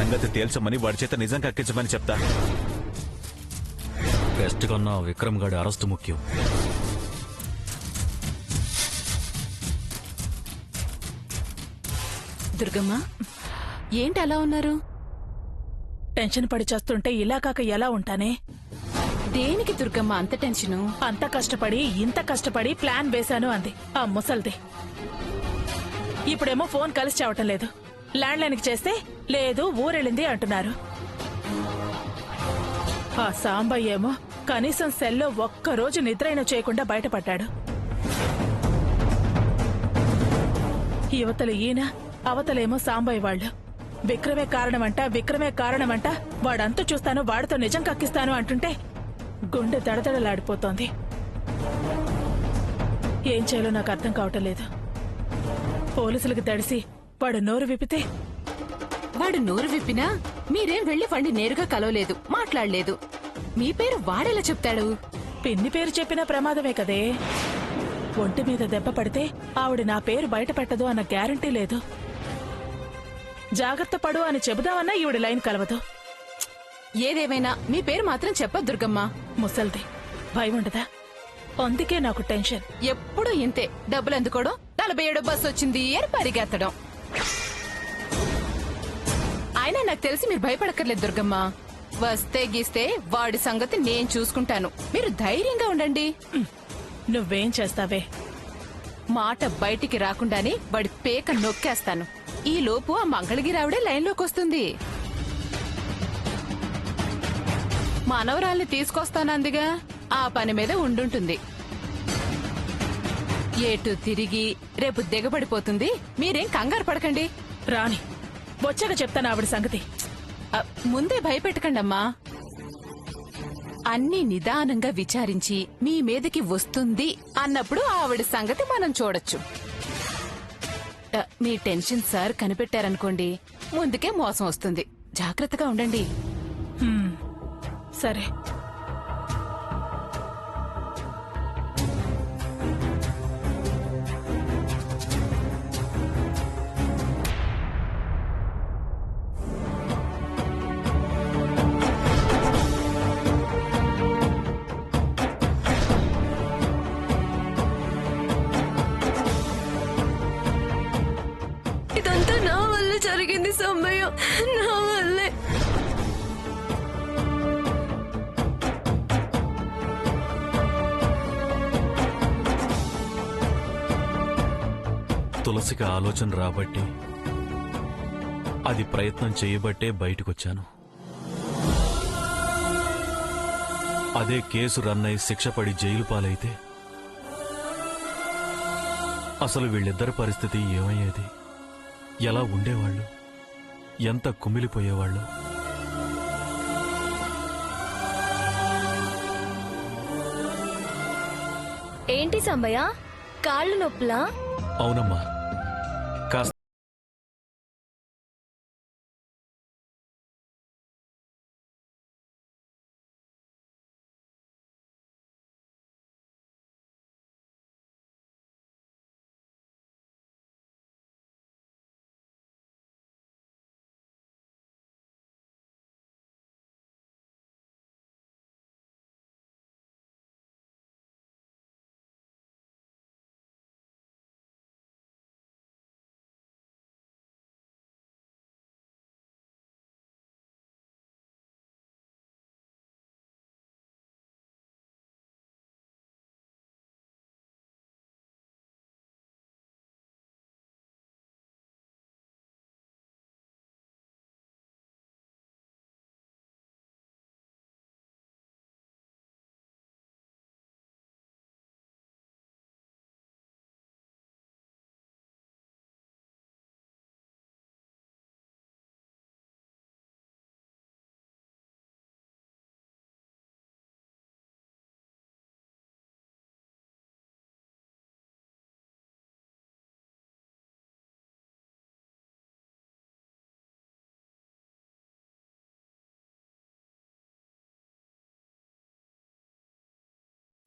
సంగతి తేల్చమని వాడి చేత నిజం కక్కించమని చెప్తా. బెస్ట్ కన్నా విక్రమ్ గాడి అరెస్ట్ ముఖ్యం. దుర్గమ్మ, ఏంటి అలా ఉన్నారు? టెన్షన్ పడి చేస్తుంటే ఇలా కాక ఎలా ఉంటానే? దేనికి దుర్గమ్మ అంత టెన్షను? అంత కష్టపడి ఇంత కష్టపడి ప్లాన్ వేశాను అంది ఆ ముసల్ది. ఇప్పుడేమో ఫోన్ కలిసి చావటం లేదు. ల్యాండ్ లైన్కి చేస్తే లేదు ఊరెళ్ళింది అంటున్నారు. ఆ సాంబయ్య ఏమో కనీసం సెల్లో ఒక్కరోజు నిద్రైన చేయకుండా బయటపడ్డాడు. యువతలు ఈయన, అవతలేమో సాంబయ్య వాళ్ళు. విక్రమే కారణమంట వాడంతా చూస్తాను, వాడితో నిజం కక్కిస్తాను అంటుంటే గుండె దడదడలాడిపోతోంది. ఏం చేయాలో నాకు అర్థం కావటం లేదు. పోలీసులకు తడిసి వాడు నోరు విప్పితే? వాడు నోరు విప్పినా మీరేం వెళ్లి వాడిని నేరుగా కలవలేదు, మాట్లాడలేదు. మీ పేరు వాడేలా చెప్తాడు? పిన్ని పేరు చెప్పినా ప్రమాదమే కదే. ఒంటి మీద దెబ్బ పడితే ఆవిడ నా పేరు బయట పెట్టదు అన్న గ్యారంటీ లేదు. జాగ్రత్త పడు అని చెబుదామన్నా ఈవిడ లైన్ కలవదు. ఏదేమైనా మీ పేరు మాత్రం చెప్పదు దుర్గమ్మ. ముసల్ది భయం ఉండదా? అందుకే నాకు టెన్షన్. ఎప్పుడు ఇంతే, డబ్బులు అందుకోవడం, 47 బస్సు వచ్చింది అని పరిగెత్తడం. అయినా నాకు తెలిసి మీరు భయపడక్కర్లేదు దుర్గమ్మ. వస్తే గీస్తే వాడి సంగతి నేను చూసుకుంటాను. మీరు ధైర్యంగా ఉండండి. నువ్వేం చేస్తావే? మాట బయటికి రాకుండానే వాడి పేక నొక్కేస్తాను. ఈ లోపు ఆ మంగళగిరావిడే లైన్లోకి వస్తుంది. మనవరాల్ని తీసుకొస్తానందిగా, ఆ పని మీద ఉండుంటుంది. ఏటు తిరిగి రేపు దిగబడిపోతుంది. మీరేం కంగారు పడకండి. రాని వచ్చాక చెప్తాను ఆవిడ సంగతి. ముందే భయపెట్టకండమ్మా. అన్ని నిదానంగా విచారించి మీ మీదకి వస్తుంది అన్నప్పుడు ఆవిడ సంగతి మనం చూడొచ్చు. మీ టెన్షన్ సార్ కనిపెట్టారనుకోండి, ముందుకే మోసం వస్తుంది. జాగ్రత్తగా ఉండండి. సరే. ఇదంతా నా వల్ల జరిగింది సమ్మయ్య, నా వల్లే. తులసికి ఆలోచన రాబట్టి, అది ప్రయత్నం చేయబట్టే బయటకొచ్చాను. అదే కేసు రన్నై శిక్ష పడి జైలు పాలైతే అసలు వీళ్ళిద్దరి పరిస్థితి ఏమయ్యేది? ఎలా ఉండేవాళ్ళు? ఎంత కుమిలిపోయేవాళ్ళు? ఏంటి సంబయ్య, కాళ్ళు నొప్పులా? అవునమ్మా, కాస్త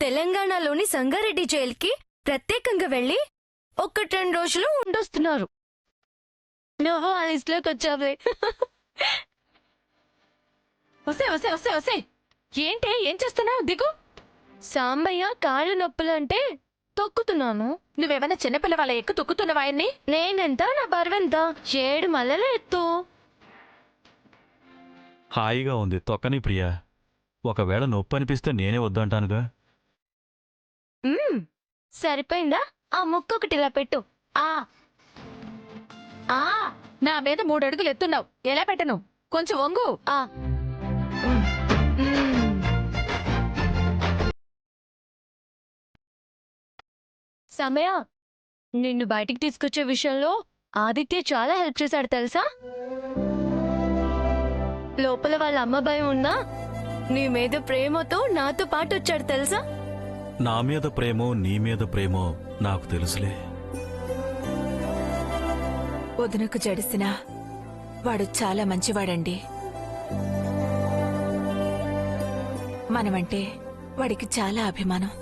తెలంగాణలోని సంగారెడ్డి జైలుకి ప్రత్యేకంగా వెళ్లి 1-2 రోజులు ఉండొస్తున్నారు. నువ్వు ఆ లిస్టులోకి వచ్చావే. వస్తే వస్తే వస్తే వస్తే ఏంటి ఏం చేస్తున్నావు దిగు. సాంబయ్య కాళ్ళు నొప్పులంటే తొక్కుతున్నాను. నువ్వేమైనా చిన్నపిల్ల వాళ్ళ ఎక్కు తొక్కుతున్నావా ఆయన్ని? నేనెంత నా బరువెంత 7 మల్లెల ఎత్తు. హాయిగా ఉంది తొక్కని ప్రియా. ఒకవేళ నొప్పి అనిపిస్తే నేనే వద్దంటానుగా. సరిపోయిందా? ఆ ముక్కొకటి ఇలా పెట్టు. ఆ ఆ నా మీద 3 అడుగులు ఎత్తున్నావు, ఎలా పెట్టను? కొంచెం వంగు. ఆ సమయ నిన్ను బయటికి తీసుకొచ్చే విషయంలో ఆదిత్య చాలా హెల్ప్ చేశాడు తెలుసా. లోపల వాళ్ళ అమ్మ భయం ఉన్నా నీ మీద ప్రేమతో నాతో పాటు వచ్చాడు తెలుసా. నా మీద ప్రేమో నీ మీద ప్రేమో నాకు తెలుసులే. వదినకు జడిసినా వాడు చాలా మంచివాడండి. మనమంటే వాడికి చాలా అభిమానం.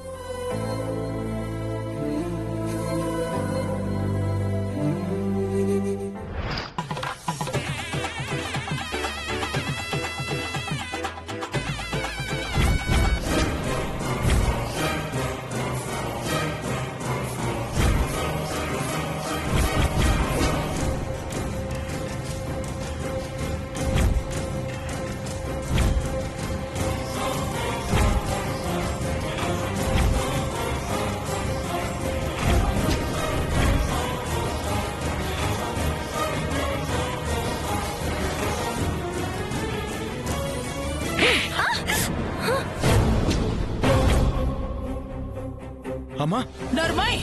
అమ్మా నర్మయ్,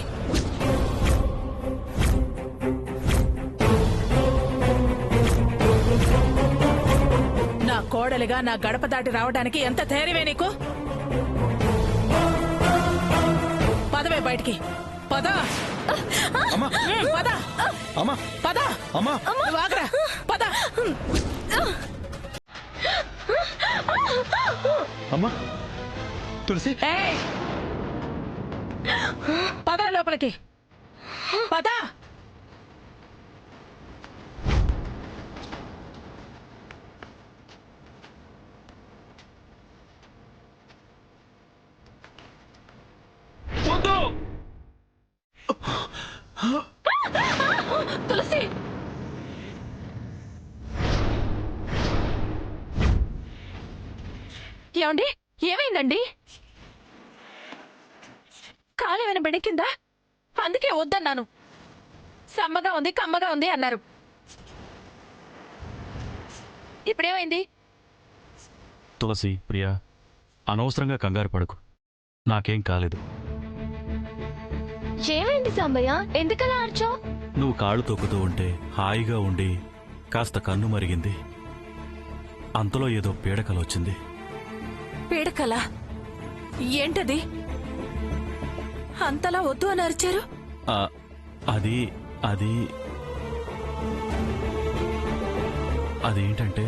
నా కోడలిగా నా గడప దాటి రావడానికి ఎంత ధైర్యమే నీకు? పదవే బయటికి. పద అమ్మా పద అమ్మా పద. అమ్మా నువ్వు ఆగరా. పద. అమ్మా తులసి ఏయ్! పద లోపలికి. పద. తులసి ఏమండి, ఏమైందండి? కాలేమైనా బెణికిందా? అందుకే వద్దన్నాను. సమ్మగా ఉంది కమ్మగా ఉంది అన్నారు. ఇప్పుడేమైంది? తులసి ప్రియా, అనవసరంగా కంగారు పడకు. నాకేం కాలేదు. ఏమైంది సాంబయ్య, ఎందుకలా ఆర్చో? నువ్వు కాళ్ళు తొక్కుతూ ఉంటే హాయిగా ఉండి కాస్త కన్ను మరిగింది. అంతలో ఏదో పీడకలొచ్చింది. పీడకల ఏంటది? అంతలా వద్దు అని అరిచారు. ఆ, అది అది అదేంటంటే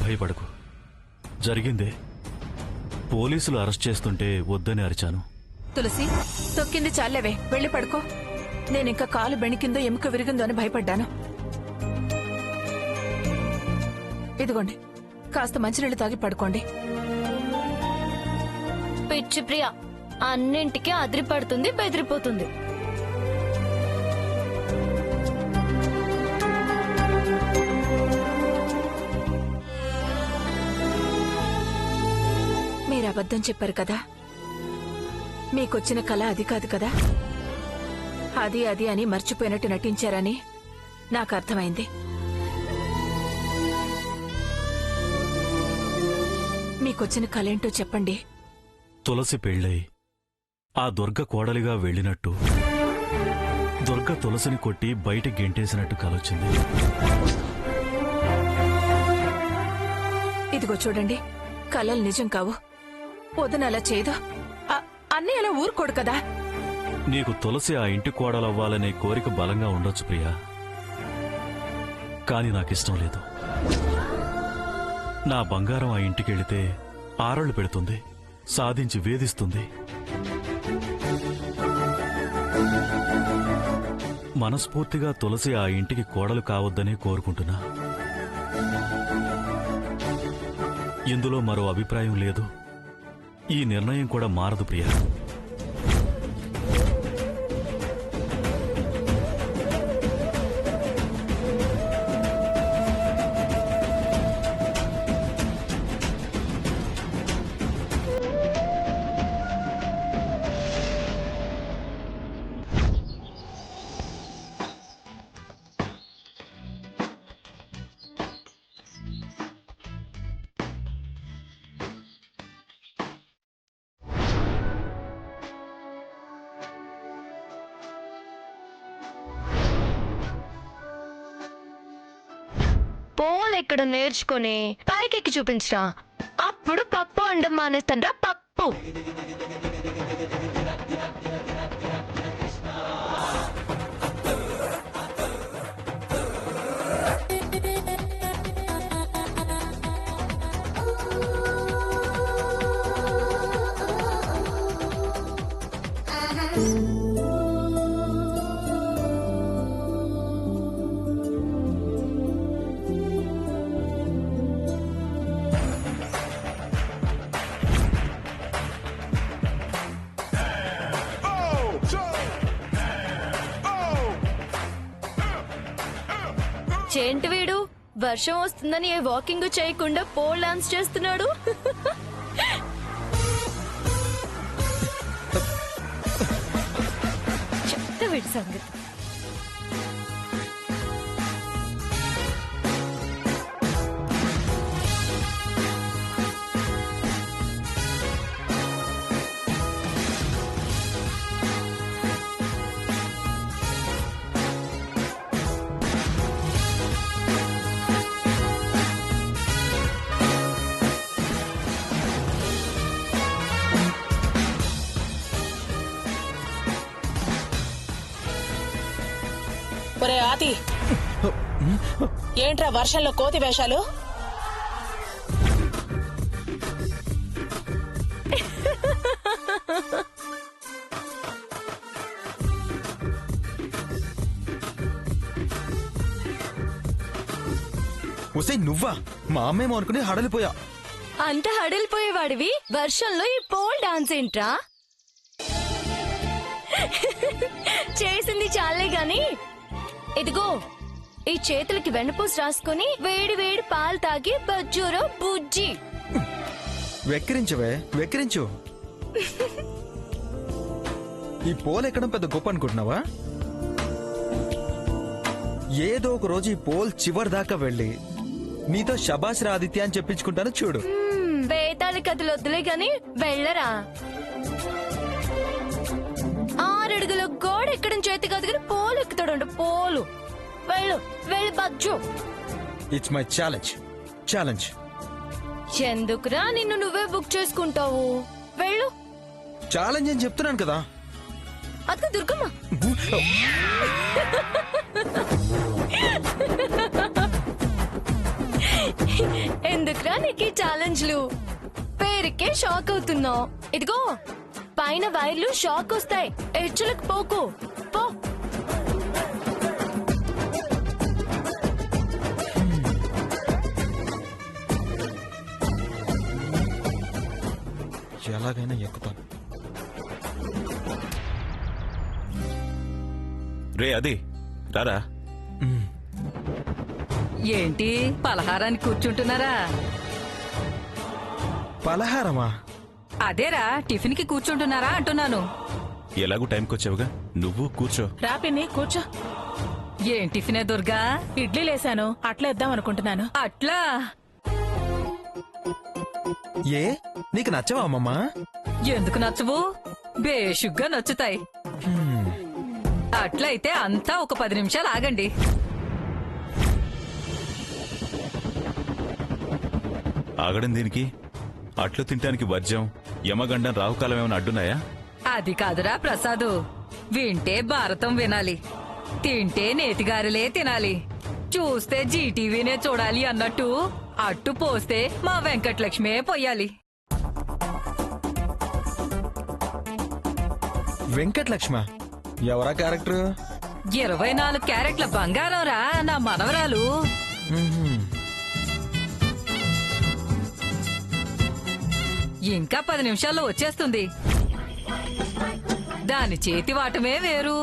భయపడకు. జరిగిందే. పోలీసులు అరెస్ట్ చేస్తుంటే వద్దని అరిచాను. తులసి, తొక్కింది చాలేవే, వెళ్ళి పడుకో. నేనింకా కాలు బెణికిందో ఎముక విరిగిందో అని భయపడ్డాను. ఇదిగోండి, కాస్త మంచినీళ్ళు తాగి పడుకోండి. పిచ్చి ప్రియ అన్నింటికి అదిరిపడుతుంది, బెదిరిపోతుంది. మీరు అబద్ధం చెప్పారు కదా. మీకొచ్చిన కళ అది కాదు కదా. అది అది అని మర్చిపోయినట్టు నటించారని నాకు అర్థమైంది. మీకొచ్చిన కళేంటో చెప్పండి. తులసి పెళ్ళై ఆ దుర్గ కోడలిగా వెళ్ళినట్టు, దుర్గ తులసిని కొట్టి బయట గెంటేసినట్టు కలొచ్చింది. ఇదిగో చూడండి, కళలు నిజం కావు. వదిన అలా చేయదు. అన్నీ అలా ఊరుకోడు కదా. నీకు తులసి ఆ ఇంటి కోడలవ్వాలనే కోరిక బలంగా ఉండొచ్చు ప్రియా, కాని నాకిష్టం లేదు. నా బంగారం ఆ ఇంటికెళితే ఆరళ్లు పెడుతుంది, సాధించి వేధిస్తుంది. మనస్ఫూర్తిగా తులసి ఆ ఇంటికి కోడలు కావద్దనే కోరుకుంటున్నా. ఇందులో మరో అభిప్రాయం లేదు. ఈ నిర్ణయం కూడా మారదు ప్రియా. పోల్ ఎక్కడ నేర్చుకొని పైకెక్కి చూపించరా, అప్పుడు పప్పు అండం మానేస్తాండ్రా. పప్పు చేంటి వీడు వర్షం వస్తుందని ఏ వాకింగ్ చేయకుండా పోల్ డాన్స్ చేస్తున్నాడు. చెత్త వీడి సంగతి. ఒరే ఆది, ఏంట్రా వర్షంలో కోతి వేషాలు? ఉసే నువ్వా? మా అమ్మేమో అనుకుని హడలిపోయా. అంత హడలిపోయేవాడివి వర్షంలో ఈ పోల్ డాన్స్ ఏంట్రా? చేసింది చాలే గాని ఇదిగో ఈ చేతులకి వెన్నపూస రాసుకుని వేడి వేడి పాలు తాగి బజ్జూరో బుజ్జి. వెక్కిరించవే, వెక్కిరించు. ఈ పోల్ ఎక్కడం పెద్ద గొప్ప అనుకుంటున్నావా? ఏదో ఒక రోజు ఈ పోల్ చివరి దాకా వెళ్ళి నీతో శబాష్ రా ఆదిత్య అని చెప్పించుకుంటాను చూడు. వేతాళి కథలు వద్దులే గాని వెళ్ళరా. 6 అడుగుల గోడ ఎక్కడం చేతి కాదు కానీ పోలు ఎక్కుతాడు. పోలు వెళ్ళు వెళ్ళి బజ్జు. It's my challenge. ఛాలెంజ్ ఎందుకురా నిన్ను నువ్వే బుక్ చేసుకుంటావు? వెళ్ళు. ఛాలెంజ్ అని చెప్తున్నాను కదా. అక్క దుర్గమ్మ ఎందుకురా నీకు ఛాలెంజ్లు? పేరుకే షాక్ అవుతున్నావు. ఇదిగో పైన వైర్లు షాక్ వస్తాయి, ఎడ్చులకు పోకు పో. ఎలాగైనా ఎక్కుతాను. రే అది రారా. ఏంటి పలహారానికి కూర్చుంటున్నారా? పలహారమా? అదేరా టిఫిన్ కి కూర్చుంటున్నారా అంటున్నాను. ఎలాగూ టైంకి వచ్చావుగా, నువ్వు కూర్చో. రాపిన్ని కూర్చో. ఏం టిఫినే దుర్గా? ఇడ్లీ లేసాను, అట్లా ఇద్దాం అనుకుంటున్నాను. అట్లా ఏ నీకు నచ్చవా అమ్మమ్మా? ఎందుకు నచ్చవు? బేషుగ్గా నచ్చుతాయి. అట్లయితే అంతా ఒక 10 నిమిషాలు ఆగండి. ఆగడం దీనికి? అట్లు తింటానికి వర్జం, యమగండం, రాహుకాలం ఏమైనా అడ్డున్నాయా? అది కాదురా ప్రసాదు, వింటే భారతం వినాలి, తింటే నేతిగారెలే తినాలి, చూస్తే జీటీవీనే చూడాలి అన్నట్టు అట్టు పోస్తే మా వెంకటలక్ష్మే పొయ్యాలి. వెంకటలక్ష్మ ఎవరా క్యారెక్టర్? 24 క్యారెట్ల బంగారం రా నా మనవరాలు. ఇంకా 10 నిమిషాల్లో వచ్చేస్తుంది. దాని చేతి వాటమే వేరు.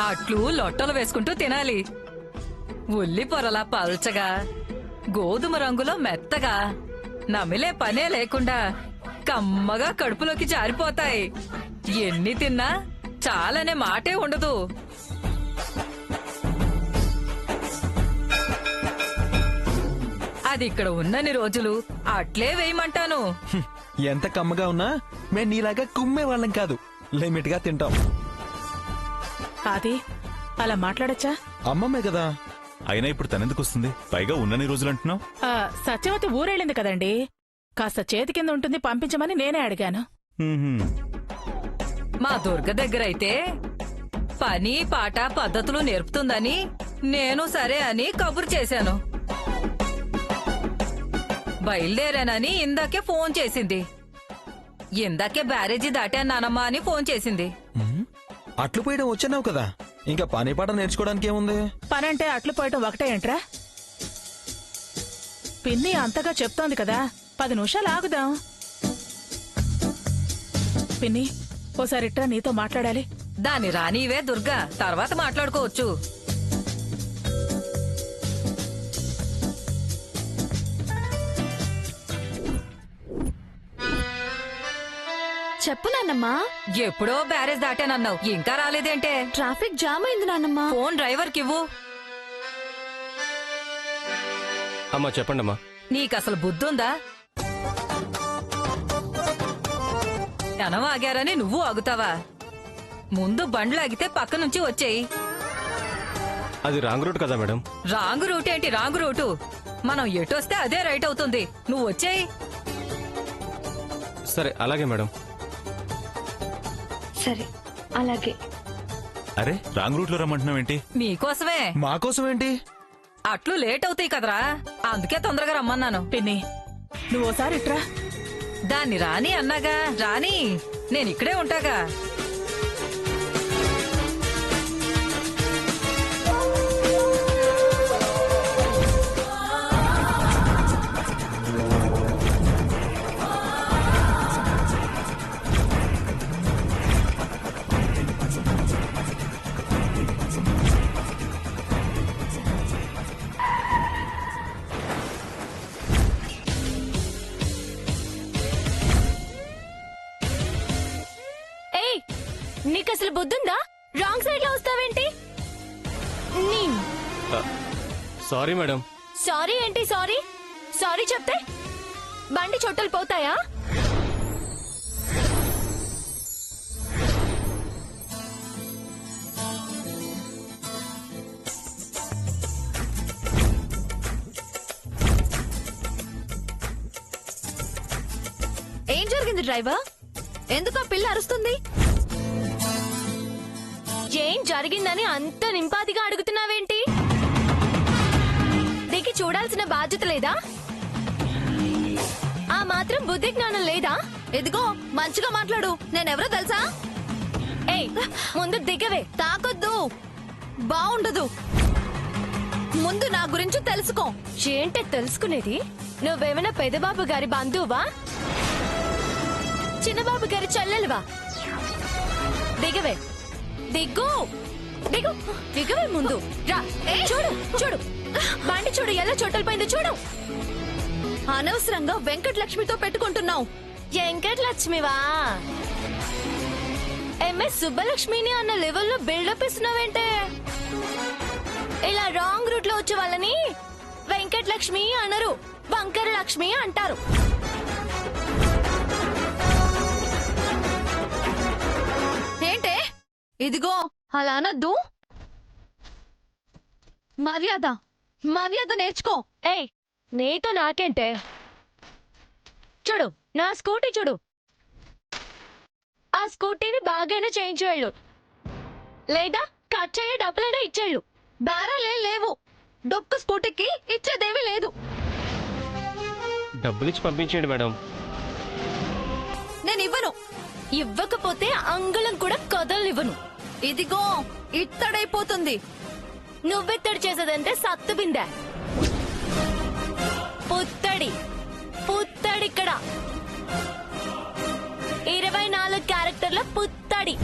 అట్లు లొట్టలు వేసుకుంటూ తినాలి. ఉల్లి పొరలా పల్చగా, గోధుమ రంగులో మెత్తగా, నమిలే పనే లేకుండా కమ్మగా కడుపులోకి జారిపోతాయి. ఎన్ని తిన్నా చాలనే మాటే ఉండదు. అది ఇక్కడ ఉన్నన్ని రోజులు అట్లే వేయమంటాను. ఎంత కమ్మగా ఉన్నా మేము నీలాగా కుమ్మే వాళ్ళం కాదు, లిమిట్ గా తింటాం. అది అలా మాట్లాడచ్చా? అమ్మమ్మే కదా. అయినా ఇప్పుడు తనెందుకు వస్తుంది? పైగా ఉన్నన్ని రోజులు అంటున్నావు. సత్యవతి ఊరెళ్ళింది కదండి, కాస్త చేతి కింద ఉంటుంది పంపించమని నేనే అడిగాను. మా దుర్గ దగ్గరైతే పని పాట పద్ధతులు నేర్పుతుందని నేను సరే అని కబురు చేశాను. బయలుదేరానని ఇందాకే ఫోన్ చేసింది. ఇందాకే బ్యారేజీ దాటానమ్మా అని ఫోన్ చేసింది. అట్లు పోయడం వచ్చావు కదా, ఇంకా పని పాట నేర్చుకోవడానికి ఏముంది? పనంటే అట్లు పోయటం ఒకటే ఏంట్రా? పిన్ని అంతగా చెప్తోంది కదా, 10 నిమిషాలు ఆగుదాం. పిన్ని ఓసారి ఇట్రా, నీతో మాట్లాడాలి. దాని రానివే దుర్గా, తర్వాత మాట్లాడుకోవచ్చు. చెప్పు నాన్నమ్మా. ఎప్పుడో బ్యారేజ్ దాటానన్నావు, ఇంకా రాలేదేంటే? ట్రాఫిక్ జామ్ అయింది నాన్నమ్మా. Phone driver కివ్వు. అమ్మా చెప్పండమ్మా. నీకసలు బుద్ధుందా? జనం ఆగారని నువ్వు ఆగుతావా? ముందు బండ్లు ఆగితే పక్క నుంచి వచ్చేయి. అది రాంగ్ రూట్ కదా మేడం. రాంగు రూట్ ఏంటి రాంగు రూటు? మనం ఎటొస్తే అదే రైట్ అవుతుంది. నువ్వు వచ్చేయి. సరే అలాగే మేడం. సరే అలాగే. అరే రాంగ్ రూట్ లో రమ్మంటున్నావేంటి? మీకోసమే. మాకోసం ఏంటి? అట్లు లేట్ అవుతాయి కదరా, అందుకే తొందరగా రమ్మన్నాను. పిన్ని నువ్వు ఓసారి ఇట్రా. దాన్ని రాని అన్నాగా, రాని, నేనిక్కడే ఉంటాగా. నీకసలు బుద్ధుందా? రాంగ్ సైడ్ లో వస్తావేంటి? Sorry madam. సారీ ఏంటి సారీ? సారీ చెప్తే బండి చొట్టలు పోతాయా? ఏం జరిగింది డ్రైవర్? ఎందుకు ఆ పిల్ల అరుస్తుంది? ఏం జరిగిందని అంత నింపాదిగా అడుగుతున్నావేంటి? దిగి చూడాల్సిన బాధ్యత లేదా? ఆ మాత్రం బుద్ధి జ్ఞానం లేదా? ఎదిగో మంచిగా మాట్లాడు, నేనెవరో తెలుసా? ఏయ్ ముందు దిగవే. తాకొద్దు, బాగుండదు. ముందు నా గురించి తెలుసుకో. ఏంటే తెలుసుకునేది? నువ్వేమైనా పెదబాబు గారి బంధువా, చిన్నబాబు గారి చెల్లెలువా? దిగవే, దిగు దిగు, దిగవే ముందు. రా, చూడు చూడు, బండి చూడు ఎలా చోటలిపోయిందో చూడు. అనవసరంగా వెంకటలక్ష్మితో పెట్టుకుంటున్నావు. వెంకటలక్ష్మివా? ఎంఎస్ సుబ్బలక్ష్మిని అన్న లెవెల్లో బిల్డప్ ఇస్తున్నావేంటే? ఇలా రాంగ్ రూట్ లో వచ్చే వాళ్ళని వెంకటలక్ష్మి అనరు, వంకర లక్ష్మి అంటారు. ఏంటే? ఇదిగో అలా అనద్దు. మర్యాద మర్యాద నేర్చుకో. ఏయ్ నీతో నాకేంటే? చూడు నా స్కూటీ చూడు, ఆ స్కూటీని బాగానే చేయించి వెళ్ళు, లేదా కట్ చేయ డబ్బులైనా ఇచ్చేళ్ళు. బేరాలే లేవు, డొక్కు స్కూటీకి ఇచ్చేదేమీ లేదు. డబ్బులిచ్చి పంపించండి మేడం. నేను ఇవ్వను. ఇవ్వకపోతే అంగుళం కూడా కదలివ్వను. ఇదిగో ఇత్తడైపోతుంది. నువ్వెత్తడి చేసేదంటే సత్తు బిందె. పుత్తడి పుత్తడిక్కడ 24 క్యారెక్టర్ల పుత్తడి.